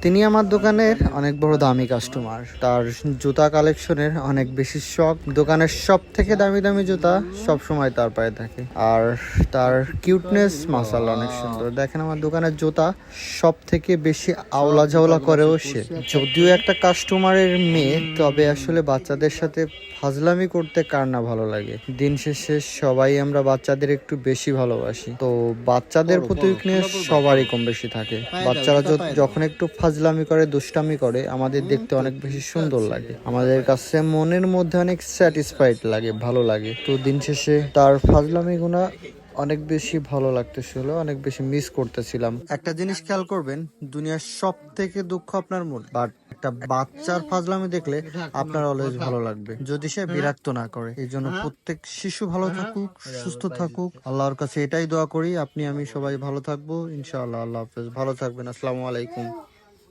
তিনি আমার দোকানের অনেক বড় দামি কাস্টমার। তার জুতা কালেকশনের অনেক বেশি শখ। দোকানের সব থেকে দামি দামি জুতা সব সময় তার পায়ে থাকে। আর তার কিউটনেস মাশাআল্লাহ অনেক সুন্দর। দেখেন আমার দোকানের জুতা সব থেকে বেশি আওলা ঝাওলা করেও সে। যদিও একটা কাস্টমারের মেয়ে, তবে আসলে বাচ্চাদের সাথে ফাজলামি করতে কার না ভালো লাগে। দিন শেষে সবাই আমরা বাচ্চাদের একটু বেশি ভালোবাসি, তো বাচ্চাদের প্রতি সবারই কম বেশি থাকে। বাচ্চারা যখন একটু ফাজলামি করে, দুষ্টামি করে, আমাদের দেখতে অনেক বেশি সুন্দর লাগে। আমাদের কাছে মনের মধ্যে অনেক স্যাটিসফাইড লাগে, ভালো লাগে। তো দিন শেষে তার ফাজলামি গুণা অনেক বেশি ভালো লাগতেছিল, অনেক বেশি মিস করতেছিলাম। একটা জিনিস খেয়াল করবেন, দুনিয়ার সব থেকে দুঃখ আপনার মন, বাট একটা বাচ্চার ফাজলামি দেখলে আপনার অলওয়েজ ভালো লাগবে, যদি সে বিরক্ত না করে। এই জন্য প্রত্যেক শিশু ভালো থাকুক, সুস্থ থাকুক, আল্লাহর কাছে এটাই দোয়া করি। আপনি আমি সবাই ভালো থাকবো ইনশাআল্লাহ। আল্লাহ হাফেজ, ভালো থাকবেন। আসসালামু আলাইকুম।